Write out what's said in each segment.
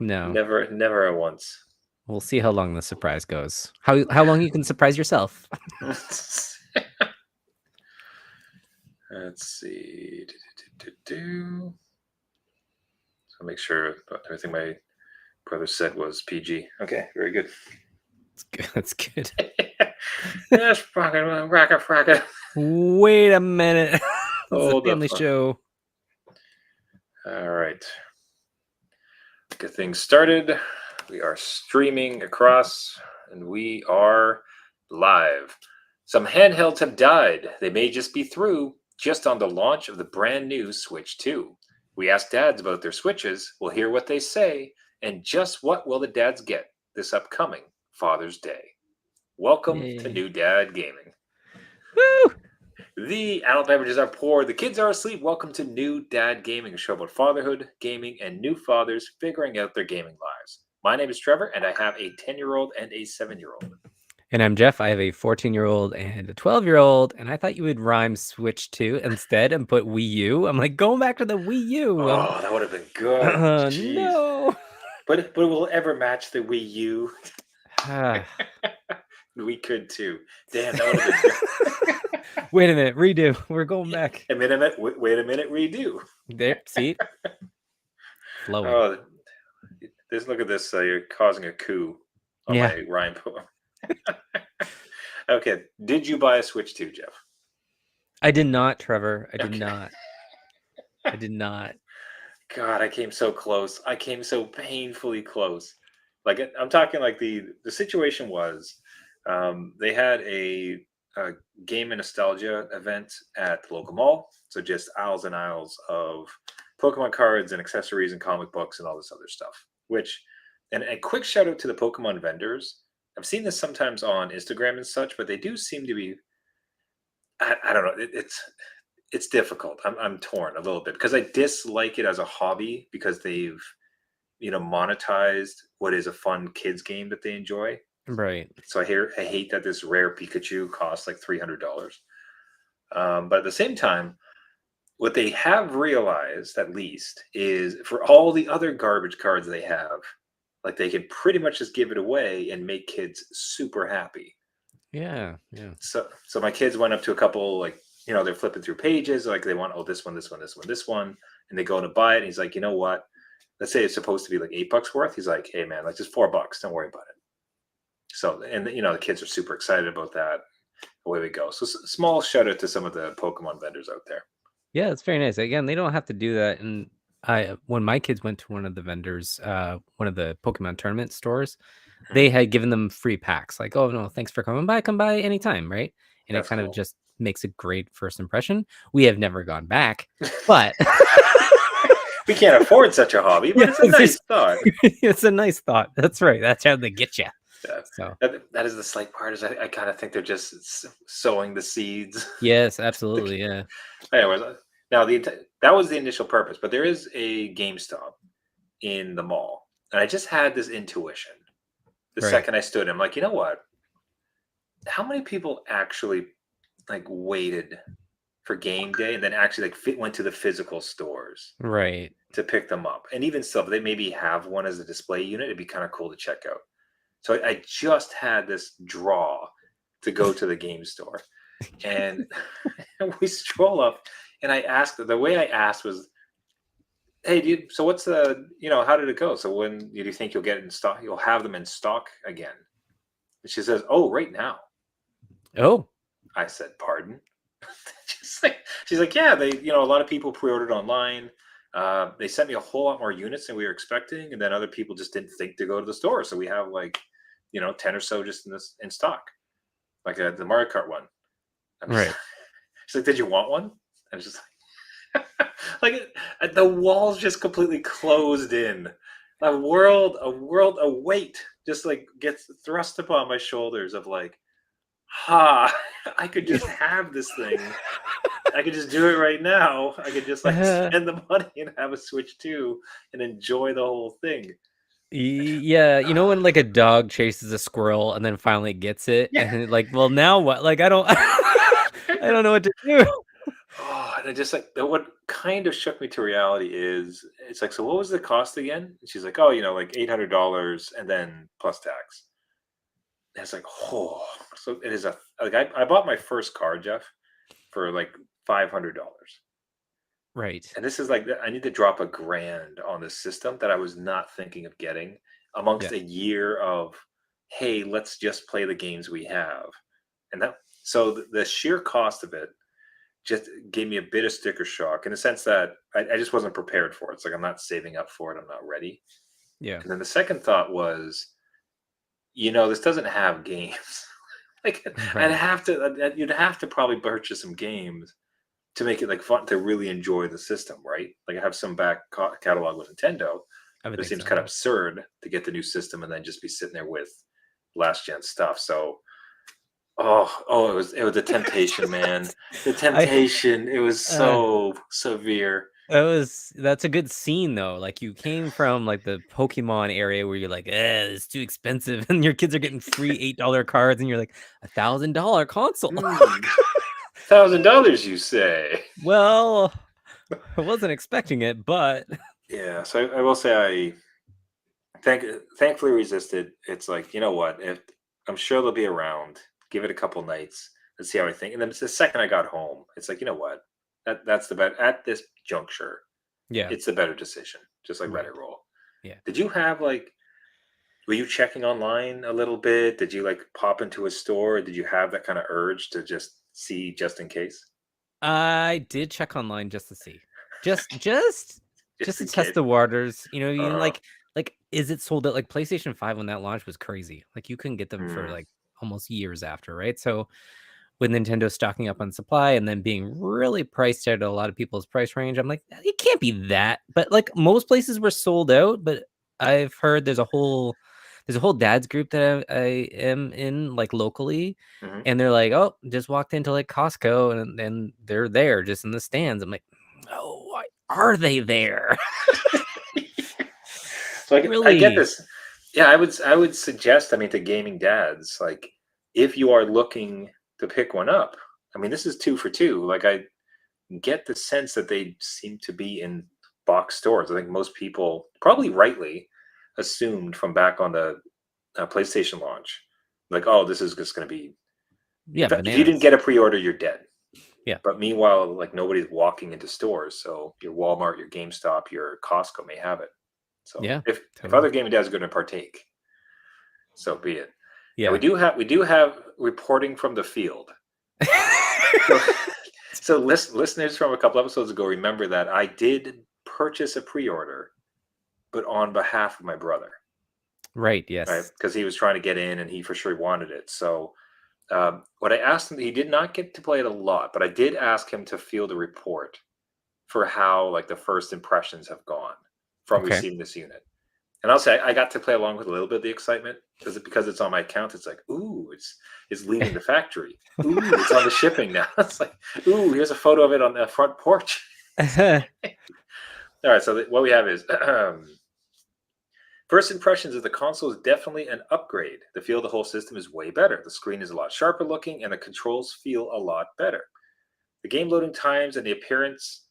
No. Never at once. We'll see how long the surprise goes. How long you can surprise yourself. Let's see. So make sure everything my brother said was PG. Okay, very good. That's good. Yes, fracka. Wait a minute. It's a Hold the family phone. show. All right. Get things started. We are streaming across, and we are live. Some handhelds have died. They may just be through, just on the launch of the brand new Switch 2. We asked dads about their Switches. We'll hear what they say, and just what will the dads get this upcoming Father's Day. Welcome to Yay. New Dad Gaming. Woo! The adult beverages are poured, the kids are asleep. Welcome to New Dad Gaming, a show about fatherhood, gaming, and new fathers figuring out their gaming lives. My name is Trevor, and I have a 10-year-old and a 7-year-old. And I'm Jeff. I have a 14-year-old and a 12-year-old, and I thought you would rhyme Switch 2 instead and put Wii U. I'm like, going back to the Wii U. Oh, that would have been good. Jeez. No. But will it ever match the Wii U? Ah. We could too. Damn, that would have been good. Wait a minute, redo. We're going back. Wait a minute, redo. There, see? Flowing. Oh, look at this. You're causing a coup on my rhyme poem. Okay, did you buy a Switch 2, Jeff? I did not, Trevor. I did Okay. not. I did not. God, I came so close. I came so painfully close. Like I'm talking like the situation was, they had a game and nostalgia event at the local mall. So just aisles and aisles of Pokemon cards and accessories and comic books and all this other stuff. Which, and a quick shout out to the Pokemon vendors. I've seen this sometimes on Instagram and such, but they do seem to be. I don't know. It's difficult. I'm torn a little bit because I dislike it as a hobby because they've monetized what is a fun kids game that they enjoy. Right. So I hate that this rare Pikachu costs like $300. But at the same time, what they have realized at least is for all the other garbage cards they have, like they can pretty much just give it away and make kids super happy. Yeah. So my kids went up to a couple, like, they're flipping through pages, like they want, this one, and they go to buy it. And he's like, you know what? Let's say it's supposed to be like $8 worth. He's like, hey man, like just $4. Don't worry about it. So, and the kids are super excited about that. Away we go. So small shout out to some of the Pokemon vendors out there. Yeah, it's very nice. Again, they don't have to do that. And when my kids went to one of the vendors, one of the Pokemon tournament stores, they had given them free packs. Like, oh no, thanks for coming by. Come by anytime, right? And That's it kind cool. of just makes a great first impression. We have never gone back, but we can't afford such a hobby. But it's a nice thought. It's a nice thought. That's right. That's how they get you. Yeah. So that is the slight part. Is I kind of think they're just sowing the seeds. Yes, absolutely. Yeah. Anyways, now that was the initial purpose, but there is a GameStop in the mall, and I just had this intuition. The second I stood, I'm like, you know what? How many people actually like waited for game day and then actually like went to the physical stores, right, to pick them up? And even still, they maybe have one as a display unit. It'd be kind of cool to check out. So I just had this draw to go to the game store, and we stroll up, and I asked. The way I asked was, "Hey, dude, so what's the how did it go? So when do you think you'll get it in stock? You'll have them in stock again?" And she says, "Oh, right now." Oh, I said, "Pardon?" she's like, "Yeah, they a lot of people pre-ordered online. They sent me a whole lot more units than we were expecting, and then other people just didn't think to go to the store. So we have like 10 or so just in stock, like the Mario Kart one." right. She's like, "Did you want one?" And it's just like the walls just completely closed in. A weight just like gets thrust upon my shoulders of like, I could just have this thing. I could just do it right now. I could just like spend the money and have a Switch 2 and enjoy the whole thing. Yeah, when like a dog chases a squirrel and then finally gets it, and like, well, now what? Like, I don't know what to do. Oh, and I just like what kind of shook me to reality is it's like, so what was the cost again? And she's like, oh, like $800 and then plus tax. And it's like, oh, so it is like I bought my first car, Jeff, for like $500. Right. And this is like I need to drop $1,000 on the system that I was not thinking of getting Yeah. amongst a year of, hey, let's just play the games we have. And that so the sheer cost of it just gave me a bit of sticker shock in the sense that I just wasn't prepared for it. It's like I'm not saving up for it. I'm not ready. Yeah. And then the second thought was, this doesn't have games. Like Right. you'd have to probably purchase some games to make it like fun to really enjoy the system, right? Like I have some back catalog with Nintendo, I would but it think seems so. kind of Yeah. absurd to get the new system and then just be sitting there with last gen stuff. So, it was a temptation, man. The I temptation. It was uh so severe. that's a good scene though. Like you came from like the Pokemon area where you're like, it's too expensive, and your kids are getting free $8 cards, and you're like $1,000 console. $1,000, you say? Well, I wasn't expecting it, but Yeah. So I will say Thank thankfully resisted. It's like, you know what? If I'm sure they'll be around, give it a couple nights and see how I think. And then the second I got home, it's like, you know what? That's the better at this juncture. yeah, It's the better decision. Just like let right, it roll. yeah. Did you have like were you checking online a little bit? Did you like pop into a store? Did you have that kind of urge to just see just in case? I did check online just to see, just Just to in test case. the waters. Uh-huh. Like, is it sold out? Like PlayStation 5 when that launched was crazy. Like you couldn't get them for Mm, like almost years after, right? So with Nintendo stocking up on supply and then being really priced out at a lot of people's price range, I'm like, it can't be that. But like most places were sold out, but I've heard there's a whole dads group that I am in like locally, mhm. and they're like, oh, just walked into like Costco and they're there just in the stands. I'm like, oh, why are they there? So I get Really? this. Yeah, I would suggest, I mean, to gaming dads, like if you are looking to pick one up, I mean, this is two for two. Like I get the sense that they seem to be in box stores. I think most people, probably rightly, assumed from back on the PlayStation launch, like, oh, this is just going to be. Yeah, If you didn't bananas. get a pre-order, you're dead. Yeah, But meanwhile, like nobody's walking into stores, so your Walmart, your GameStop, your Costco may have it. So yeah, if totally. other gaming dads are going to partake, so be it. Now we Yeah. do have reporting from the field. So, so listeners from a couple episodes ago remember that I did purchase a pre-order, but on behalf of my brother, Right. right? Yes. Because he was trying to get in and he for sure wanted it. So what I asked him, he did not get to play it a lot, but I did ask him to field a report for how like the first impressions have gone from Okay. receiving this unit. And I'll say I got to play along with a little bit of the excitement because it's on my account. It's like, ooh, it's leaving the factory. Ooh, it's on the shipping now. It's like, ooh, here's a photo of it on the front porch. All right, so what we have is first impressions of the console is definitely an upgrade. The feel of the whole system is way better. The screen is a lot sharper looking, and the controls feel a lot better. The game loading times and the appearance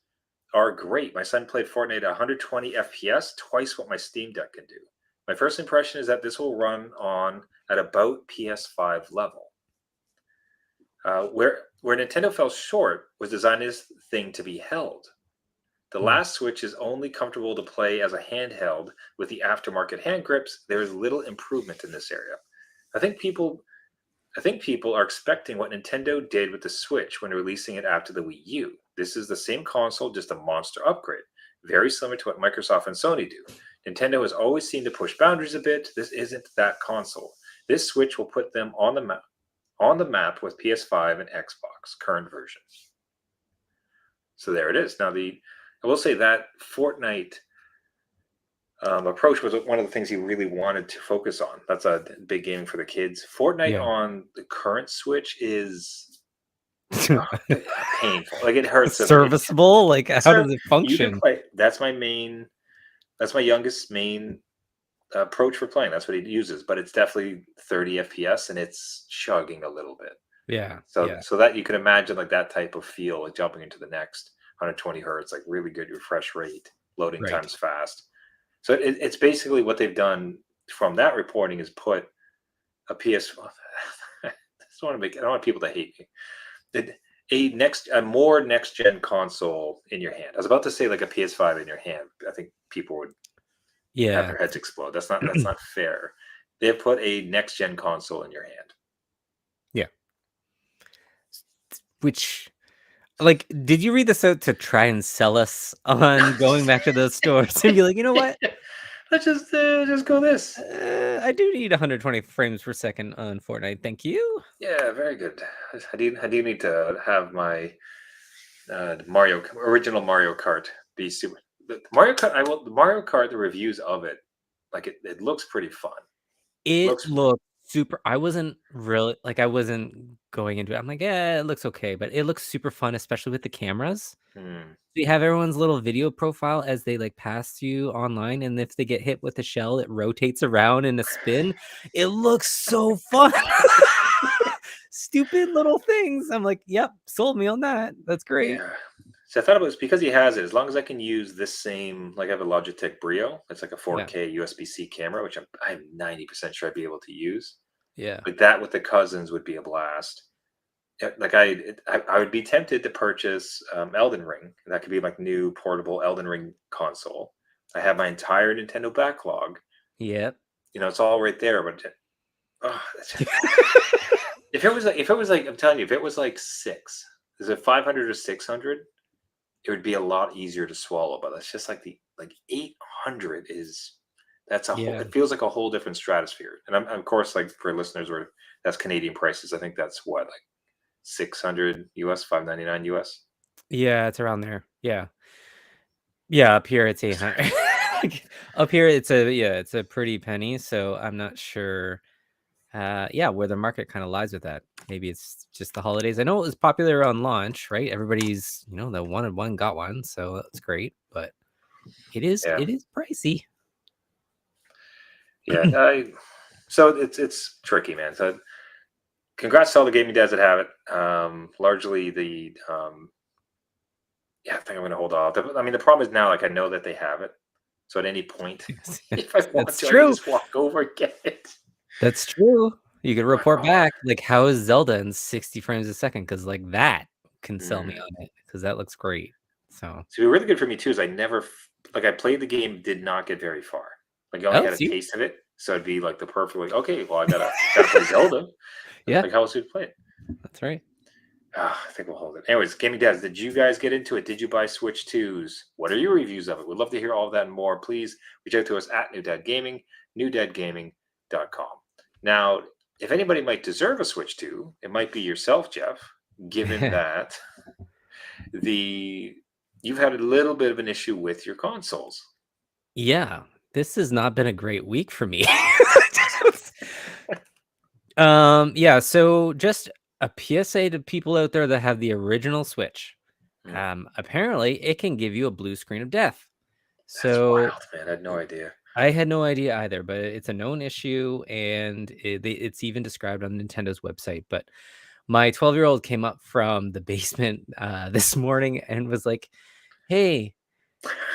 are great. My son played Fortnite at 120 FPS, twice what my Steam Deck can do. My first impression is that this will run on at about PS5 level. Where Nintendo fell short was designing this thing to be held. The Hmm. last Switch is only comfortable to play as a handheld with the aftermarket hand grips. There is little improvement in this area. I think people I think people are expecting what Nintendo did with the Switch when releasing it after the Wii U. This is the same console, just a monster upgrade, very similar to what Microsoft and Sony do. Nintendo has always seemed to push boundaries a bit. This isn't that console. This Switch will put them on the map with PS5 and Xbox current version. So there it is. Now I will say that Fortnite approach was one of the things he really wanted to focus on. That's a big game for the kids. Fortnite Yeah. on the current Switch is painful. Like it hurts a bit. Serviceable? Like, how Sir, does it you can function? play. That's my main. That's my youngest main approach for playing. That's what he uses. But it's definitely 30 FPS and it's chugging a little bit. Yeah, So yeah, so that you can imagine like that type of feel, like jumping into the next. 120 hertz, like really good refresh rate, loading Right. times fast. So it's basically what they've done from that reporting is put a PS. I just want to make. I don't want people to hate me. A more next gen console in your hand. I was about to say like a PS5 in your hand. I think people would have Yeah. their heads explode. That's not fair. They have put a next gen console in your hand. Yeah. Which, like, did you read this out to try and sell us on going back to those stores and be like, you know what? Let's just go this. I do need 120 frames per second on Fortnite. Thank you. Yeah, very good. I do need to have my original Mario Kart be super. The Mario Kart, the Mario Kart, the reviews of it, like it looks pretty fun. It Looks. looked super. I wasn't really like I wasn't going into it. I'm like, yeah, it looks okay, but it looks super fun, especially with the cameras. Hmm. You have everyone's little video profile as they like pass you online, and if they get hit with a shell, it rotates around in a spin. It looks so fun. Stupid little things. I'm like, yep, sold me on that. That's great. Yeah. So I thought it was because he has it. As long as I can use this same, like I have a Logitech Brio. It's like a Yeah, 4K USB-C camera, which I'm 90% sure I'd be able to use. yeah, Like that with the cousins would be a blast. Yeah, like I would be tempted to purchase Elden Ring. That could be like new portable Elden Ring console. I have my entire Nintendo backlog. yep. It's all right there. But oh, if it was like I'm telling you, if it was like is it 500 or 600? It would be a lot easier to swallow. But it's just like the 800 is that's a whole. Yeah. It feels like a whole different stratosphere. And I'm of course like for listeners where that's Canadian prices. I think that's what like 600 US, 599 US. Yeah, it's around there. Yeah. Yeah, up here it's 800. Like, up here it's a pretty penny, so I'm not sure yeah, where the market kind of lies with that. Maybe it's just the holidays. I know it was popular on launch, right? Everybody's, the wanted one got one, so that's great, but Yeah, it is pricey. yeah. So it's tricky, man. So congrats to all the gaming dads that have it. Largely the yeah, I think I'm gonna hold off. I mean, the problem is now, like I know that they have it, so at any point, if I want That's to, I can true. just walk over and get it. That's true. You could But report oh, back like how is Zelda in 60 frames a second, because like that can sell me mm. on it because that looks great. So So really good for me too is I played the game, did not get very far. Like I only oh, had a see, taste of it, so it'd be like the perfect like okay, well I gotta play Zelda. yeah, Like how else would you play it? that's right. I think we'll hold it. Anyways, gaming dads, did you guys get into it? Did you buy Switch 2s? What are your reviews of it? We'd love to hear all of that and more. Please reach out to us at New Dad Gaming, newdadgaming.com. Now, if anybody might deserve a Switch 2, it might be yourself, Jeff, given that the you've had a little bit of an issue with your consoles. Yeah, this has not been a great week for me. Yeah, so just a PSA to people out there that have the original Switch. Hmm, Apparently it can give you a blue screen of death. that's So wild, man. I had no idea. I had no idea either, but it's a known issue and it's even described on Nintendo's website. But my 12-year-old came up from the basement this morning and was like, "Hey,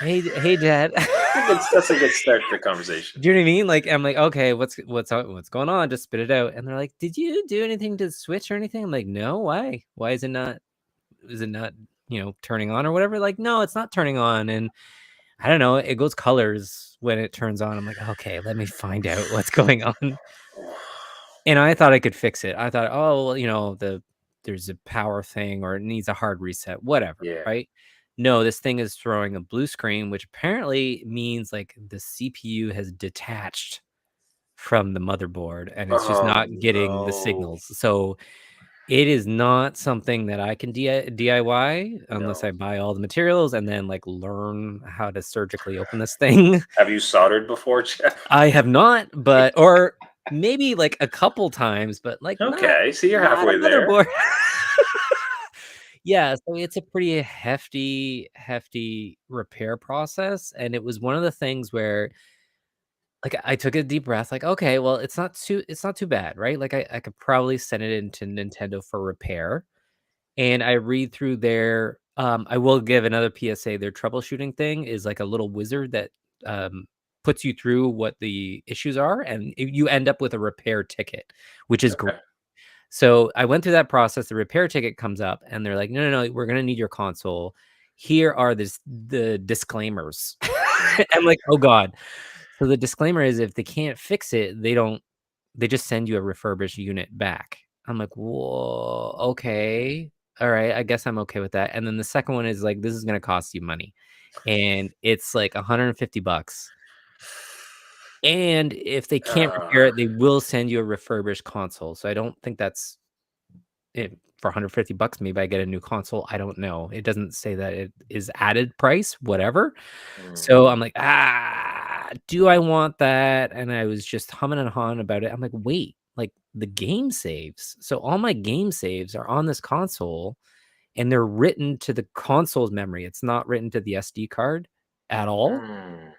hey, Dad." That's a good start to the conversation. Do you know what I mean? Like, I'm like, okay, what's going on? Just spit it out. And they're like, did you do anything to the Switch or anything? I'm like, no. Why? Why is it not? Is it not? Turning on or whatever? Like, no, it's not turning on. And I don't know. It goes colors when it turns on. I'm like, okay, let me find out what's going on. And I thought I could fix it. I thought, oh, well, there's a power thing or it needs a hard reset, whatever, Yeah. right? No, this thing is throwing a blue screen, which apparently means like the CPU has detached from the motherboard and it's just Oh not getting the no. signals. So it is not something that I can DIY unless No. I buy all the materials and then like learn how to surgically open this thing. Have you soldered before, Jeff? I have not, but or maybe like a couple times, but like not Okay, so you're not a halfway there. motherboard. Yeah, so it's a pretty hefty repair process, and it was one of the things where like I took a deep breath, like, okay, well, it's not too bad, right? Like I could probably send it into Nintendo for repair. And I read through their I will give another PSA. Their troubleshooting thing is like a little wizard that puts you through what the issues are, and you end up with a repair ticket, which is great. Okay. So I went through that process. The repair ticket comes up, and they're like, "No, no, no, we're gonna need your console. Here are the disclaimers." I'm like, "Oh God." So the disclaimer is if they can't fix it, they just send you a refurbished unit back. I'm like, whoa, okay. All right, I guess I'm okay with that. And then the second one is like, this is gonna cost you money. And it's like $150. And if they can't repair Uh, it, they will send you a refurbished console. So I don't think that's it. For $150, maybe I get a new console. I don't know. It doesn't say that it is added price, whatever. mm, So I'm like, do I want that? And I was just humming and hawing about it. I'm like, wait, like the game saves. So all my game saves are on this console and they're written to the console's memory. It's not written to the SD card at all. mm.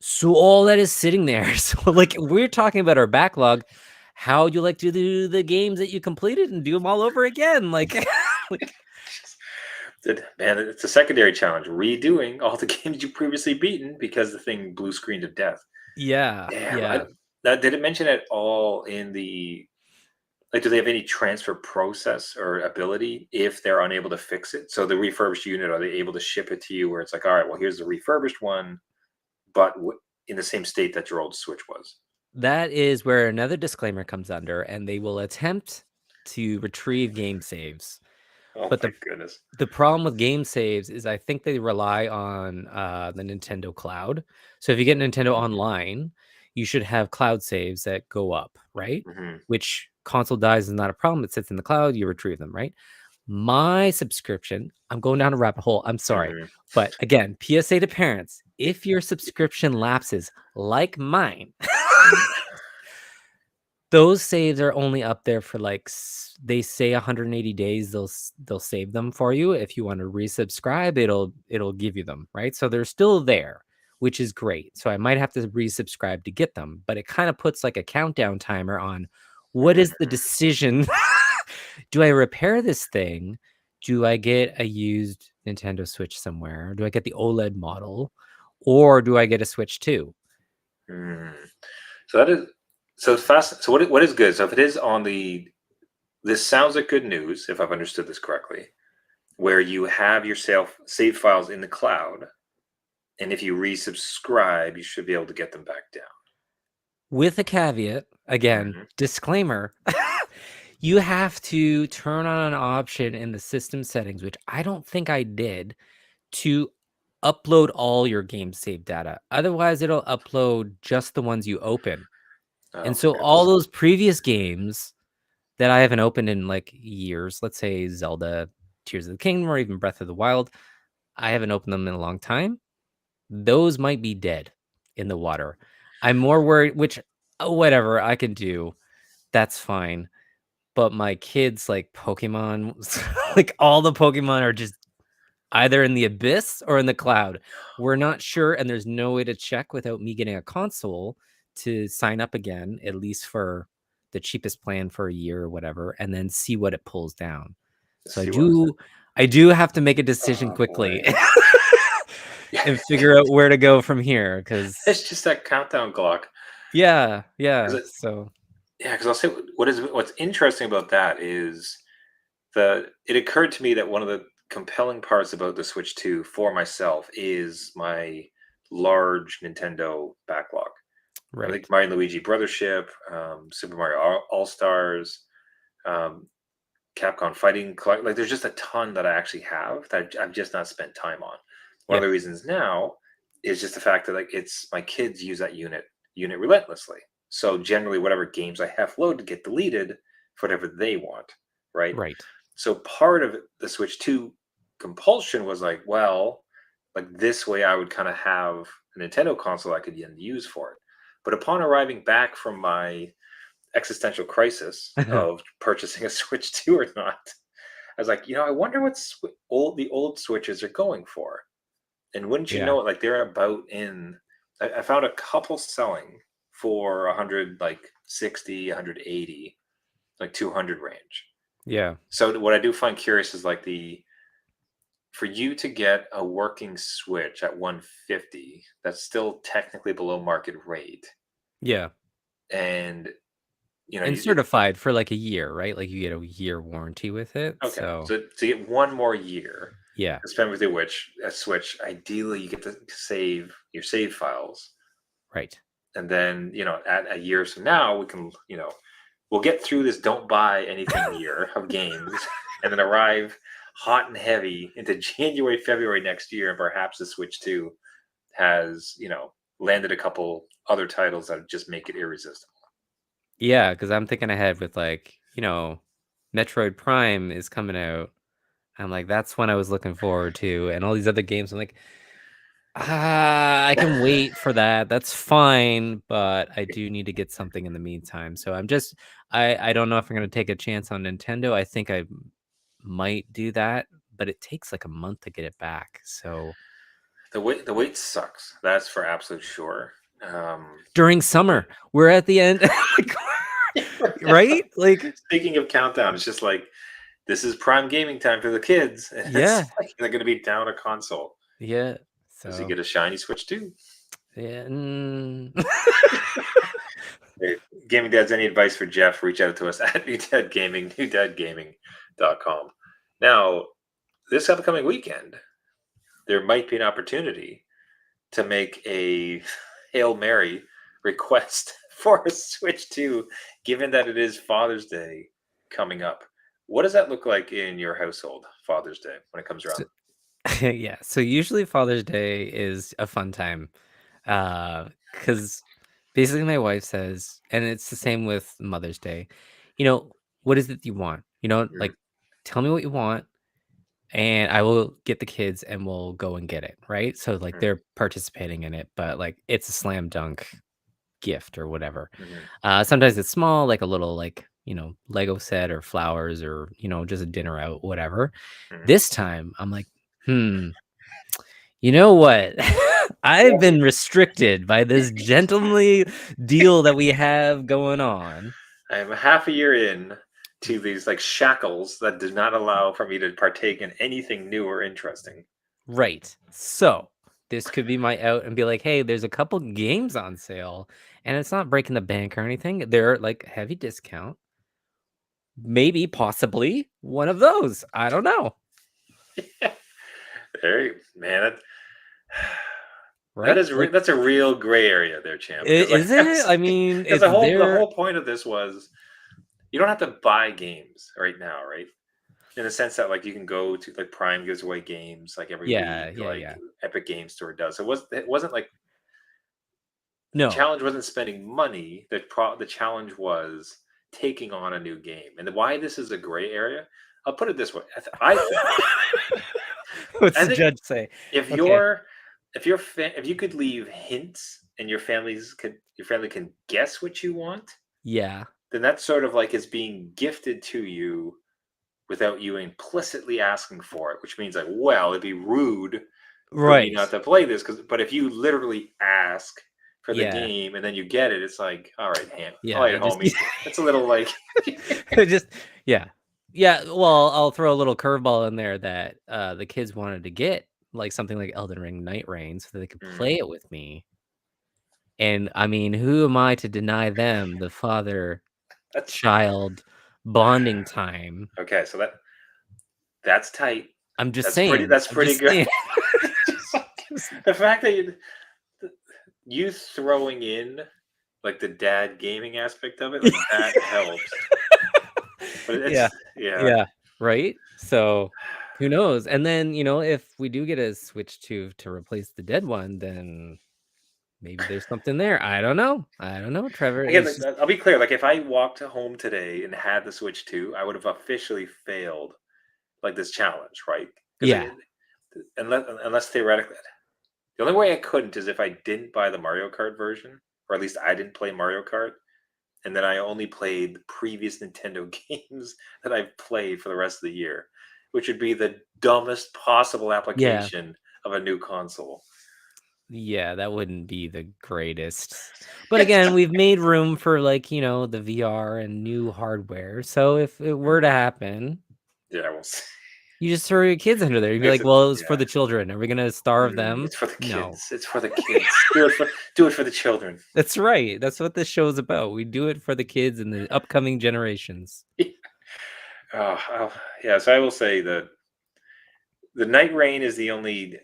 So all that is sitting there. So like we're talking about our backlog. How would you like to do the games that you completed and do them all over again? Like, like Man, it's a secondary challenge. Redoing all the games you previously beaten because the thing blue screened to death. yeah, Damn. yeah. Now, did it mention at all in the like? Do they have any transfer process or ability if they're unable to fix it? So the refurbished unit, are they able to ship it to you where it's like, all right, well, here's the refurbished one, but in the same state that your old Switch was? That is where another disclaimer comes under, and they will attempt to retrieve game saves. Oh But my the goodness. the problem with game saves is I think they rely on the Nintendo Cloud. So if you get Nintendo Online, you should have cloud saves that go up, right? Hmm. Which console dies is not a problem. It sits in the cloud, you retrieve them, right? My subscription, I'm going down a rabbit hole. I'm sorry. Hmm. But again, PSA to parents, if your subscription lapses like mine, Hmm. those saves are only up there for like they say 180 days. They'll save them for you. If you want to resubscribe, it'll give you them, right? So they're still there, which is great. So I might have to resubscribe to get them, but it kind of puts like a countdown timer on what is the decision. Do I repair this thing? Do I get a used Nintendo Switch somewhere? Do I get the OLED model? Or do I get a Switch 2? Hmm. So that is so fast. So what is good? So if it is on the, this sounds like good news if I've understood this correctly, where you have your save files in the cloud, and if you resubscribe, you should be able to get them back down. With a caveat, again, Hmm. disclaimer, you have to turn on an option in the system settings, which I don't think I did, to upload all your game save data. Otherwise, it'll upload just the ones you open. Oh And my so all goodness. those previous games that I haven't opened in like years, let's say Zelda, Tears of the Kingdom, or even Breath of the Wild, I haven't opened them in a long time. Those might be dead in the water. I'm more worried, which, whatever I can do, that's fine. But my kids like Pokemon, like all the Pokemon are just either in the abyss or in the cloud. We're not sure, and there's no way to check without me getting a console to sign up again, at least for the cheapest plan for a year or whatever, and then see what it pulls down. Let's So see what was it. I do have to make a decision Oh quickly boy. Yeah. and figure out where to go from here. Because It's just that countdown clock. yeah, yeah. 'Cause So yeah, because I'll say what's interesting about that is it occurred to me that one of the compelling parts about the Switch 2 for myself is my large Nintendo backlog. I right, think Mario and Luigi Brothership, Super Mario All Stars, um, Capcom Fighting like there's just a ton that I actually have that I've just not spent time on. One of yeah, the reasons now is just the fact that like it's my kids use that unit relentlessly. So generally whatever games I have loaded get deleted for whatever they want, right? right, So part of the Switch 2 compulsion was like, well, like this way I would kind of have a Nintendo console I could then use for it. But upon arriving back from my existential crisis of purchasing a Switch 2 or not, I was like, I wonder what the old Switches are going for. And wouldn't you yeah, know it, like they're about I found a couple selling for 100, like 60, 180, like 200 range. yeah, So what I do find curious is like for you to get a working Switch at 150, that's still technically below market rate. Yeah. And And certified for like a year, right? Like you get a year warranty with it. okay, So so to get one more year yeah, to spend with your Switch, ideally you get to save your save files, right. and then at a year from now we can we'll get through this don't buy anything year of games, and then arrive hot and heavy into January, February next year, and perhaps the Switch 2 has landed a couple other titles that just make it irresistible. Yeah, because I'm thinking ahead with like, Metroid Prime is coming out. I'm like, that's when I was looking forward to, and all these other games. I'm like, I can wait for that. That's fine, but I do need to get something in the meantime. So I don't know if I'm gonna take a chance on Nintendo. I think I might do that, but it takes like a month to get it back. So The wait sucks. That's for absolute sure. during summer, we're at the end, like, right? Like, Speaking of countdown, it's just like this is prime gaming time for the kids, and it's yeah, like they're going to be down a console. yeah. Does he So get a shiny Switch too? yeah. Hey, Gaming Dads, any advice for Jeff? Reach out to us at New Dad Gaming, newdadgaming.com. Now, this upcoming weekend, there might be an opportunity to make a Hail Mary request for a Switch 2, given that it is Father's Day coming up. What does that look like in your household, Father's Day, when it comes around? So, yeah. So usually Father's Day is a fun time. Because basically my wife says, and it's the same with Mother's Day, what is it you want? Mm, Like tell me what you want and I will get the kids and we'll go and get it. Right. So like mm, they're participating in it, but like it's a slam dunk gift or whatever. mhm, Sometimes it's small, like a little like, Lego set or flowers or, just a dinner out, whatever. mhm. This time I'm like, you know what? I've Yes. been restricted by this gentlemanly deal that we have going on. I am a half a year in to these like shackles that do not allow for me to partake in anything new or interesting. Right. So this could be my out and be like, hey, there's a couple games on sale and it's not breaking the bank or anything. They're like heavy discount. Maybe, possibly one of those. I don't know. Man, Right? Like, that's a real gray area there, champ. Because like is it? I mean, because it's the there. whole point of this was you don't have to buy games right now, right? In the sense that like you can go to like Prime gives away games like every Yeah, week, yeah, like yeah. Epic Game Store does. It wasn't like the No. challenge wasn't spending money. The challenge was taking on a new game. And why this is a gray area, I'll put it this way: I think What's I the think judge say? if Okay. you're if you could leave hints and your family can guess what you want, Yeah. then that's sort of like it's being gifted to you without you implicitly asking for it, which means like, well, it'd be rude for me Right. not to play this but if you literally ask for the Yeah. game and then you get it, it's like, all right, all Yeah. right, It just homie. It's a little like it just yeah. Yeah. Well, I'll throw a little curveball in there that the kids wanted to get like something like Elden Ring Night Rain so that they could mm, play it with me. And I mean, who am I to deny them the father that's child bonding time? okay. So that's tight. I'm just That's pretty. saying. That's I'm pretty just good. saying. Just the fact that you throwing in like the dad gaming aspect of it, like that helps. But Yeah. it's yeah. Yeah. Right? So, who knows? And then, if we do get a Switch 2 to replace the dead one, then maybe there's something there. I don't know. I don't know, Trevor. Again, It's just I'll be clear. Like if I walked home today and had the Switch 2, I would have officially failed like this challenge, right? Because yeah. unless theoretically, the only way I couldn't is if I didn't buy the Mario Kart version, or at least I didn't play Mario Kart, and then I only played the previous Nintendo games that I've played for the rest of the year, which would be the dumbest possible Yeah. application of a new console. Yeah, that wouldn't be the greatest. But again, we've made room for like, the VR and new hardware. So if it were to happen, Yeah, we'll see. You just throw your kids under there. You'd be Makes like, it, well, it was for yeah. the children. Are we gonna starve them? It's for the No. kids. It's for the kids. Do it for the children. That's right. That's what this show's about. We do it for the kids and the upcoming generations. Yeah. So I will say that the Night Rain is the only.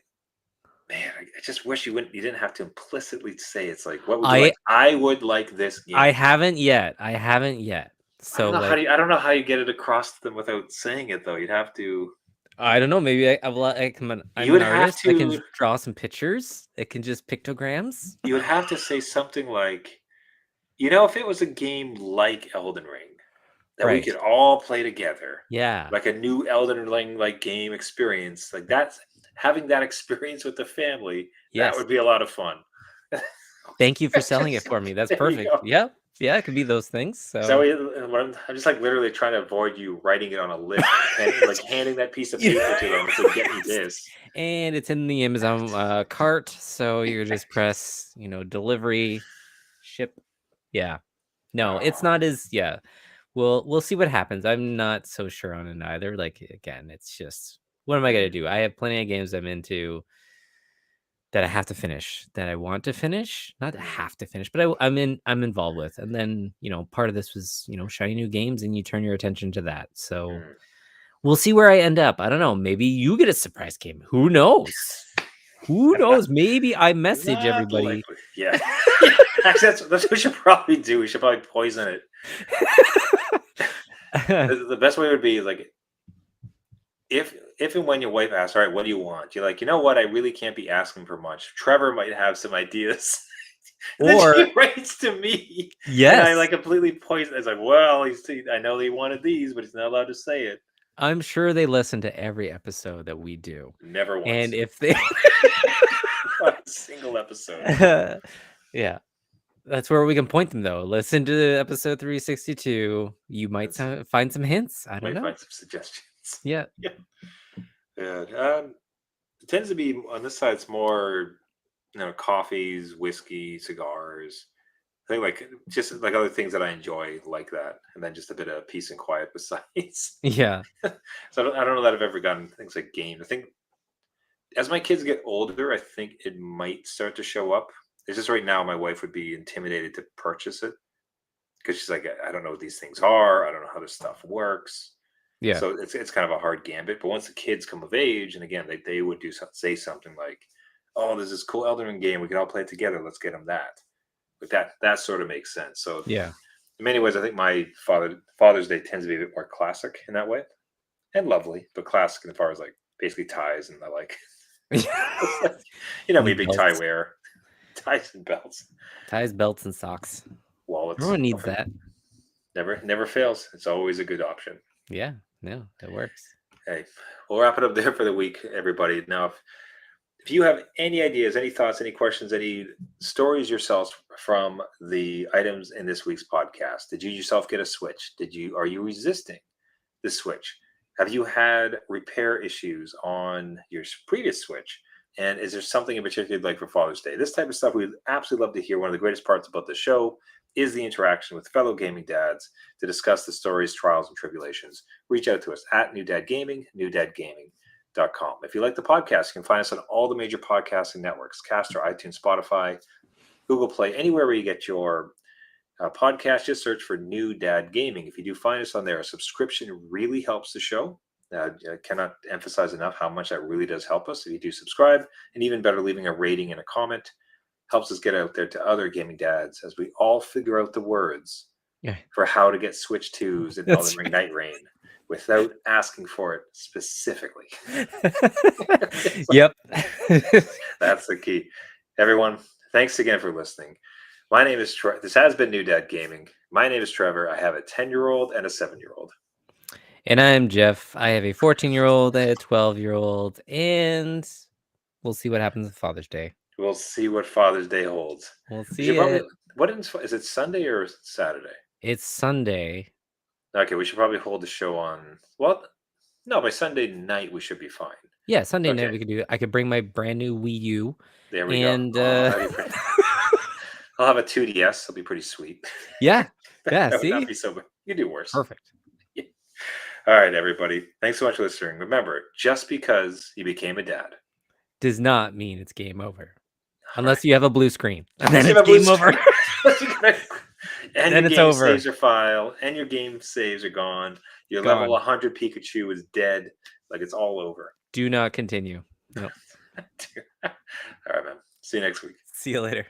Man, I just wish you didn't have to implicitly say it's like, what would you I like? I would like this game. I haven't yet. I don't So know like I don't know how you get it across to them without saying it though. You'd have to. I don't know. Maybe I'm You an would have artist. I can to. draw some pictures. It can just pictograms. You would have to say something like, if it was a game like Elden Ring that we Right. could all play together, Yeah. like a new Elden Ring like game experience, like that's having that experience with the family. That Yes. would be a lot of fun. Thank you for selling it for me. That's There you perfect. go. Yeah. Yeah, it could be those things. So So I'm just like literally trying to avoid you writing it on a list, like handing that piece of paper to them and say, "Get me Yes. this." And it's in the Amazon cart. So you just press, delivery, ship. Yeah. No, it's Oh, not as yeah. We'll see what happens. I'm not so sure on it either. Like again, it's just what am I gonna mhm, do? I have plenty of games I'm into that I have to finish, that I want to finish, not mhm, have to finish, but I'm involved with. And then, part of this was, shiny new games and you turn your attention to that. So mhm. we'll see where I end up. I don't know. Maybe you get a surprise game. Who knows? Who knows? Maybe I message Not everybody. likely. Yeah. Yeah. Actually, that's what we should probably do. We should probably poison it. The best way would be like if and when your wife asks, all right, what do you want? You're like, you know what? I really can't be asking for much. Trevor might have some ideas. And then Or she writes to me, and I yes, like completely poison. It's like, well, I know he wanted these, but he's not allowed to say it. I'm sure they listen to every episode that we do. Never And once. if they Not a single episode. yeah, that's where we can point them though. Listen to episode 362. You might That's, find some hints. I don't might know. find some suggestions. Yeah. Yeah. Yeah. It tends to be on this side. It's more, coffees, whiskey, cigars. I think like just like other things that I enjoy like that, and then just a bit of peace and quiet besides. Yeah. So I don't know that I've ever gotten things like games. I think as my kids get older, I think it might start to show up. It's just right now my wife would be intimidated to purchase it because she's like, I don't know what these things are. I don't know how this stuff works. Yeah. So it's kind of a hard gambit. But once the kids come of age, and again, they would say something like, "Oh, there's this cool Elden Ring game. We can all play it together. Let's get them that." But that sort of makes sense. So Yeah. in many ways, I think my Father's Day tends to be a bit more classic in that way, and lovely, but classic as far as like basically ties and the like. It's like, me, Need big tie belts. wear, ties and belts, Ties, belts, and socks. wallets. Everyone needs Okay. that. Never fails. It's always a good option. Yeah. No, that works. Hey, we'll wrap it up there for the week, everybody. Now, if you have any ideas, any thoughts, any questions, any stories yourselves from the items in this week's podcast, did you yourself get a Switch? Are you resisting the Switch? Have you had repair issues on your previous Switch? And is there something in particular you'd like for Father's Day? This type of stuff we'd absolutely love to hear. One of the greatest parts about the show is the interaction with fellow gaming dads to discuss the stories, trials, and tribulations. Reach out to us at New Dad Gaming, newdadgaming.com. If you like the podcast, you can find us on all the major podcasting networks: Caster, iTunes, Spotify, Google Play, anywhere where you get your podcast. Just search for New Dad Gaming. If you do find us on there, a subscription really helps the show. I cannot emphasize enough how much that really does help us. If you do subscribe, and even better, leaving a rating and a comment helps us get out there to other gaming dads as we all figure out the words Yeah. for how to get Switch 2s in That's Elden Ring Night Rain without asking for it specifically. Yep. That's the key. Everyone, thanks again for listening. My name is This has been New Dad Gaming. My name is Trevor. I have a 10-year-old and a 7-year-old. And I'm Jeff. I have a 14-year-old and a 12-year-old, and we'll see what happens with Father's Day. We'll see what Father's Day holds. We'll We see should probably, it. what is it, Sunday or Saturday? It's Sunday. Okay, we should probably hold the show on. Well, no, by Sunday night we should be fine. Yeah, Sunday night Okay. we could do it. I could bring my brand new Wii U. There we And go. Oh, that'd be pretty. I'll have a 2DS. It'll be pretty sweet. yeah. Yeah, That would not see? be so bad. You do worse. Perfect. All right, everybody. Thanks so much for listening. Remember, just because you became a dad, Does not mean it's game over. all Unless right. you have a blue screen. And then Unless you it's have a blue game over. screen. And Then your it's game over. saves are filed, and your game saves are gone. Your level Gone. 100 Pikachu is dead. Like it's all over. Do not continue. No. All right, man. See you next week. See you later.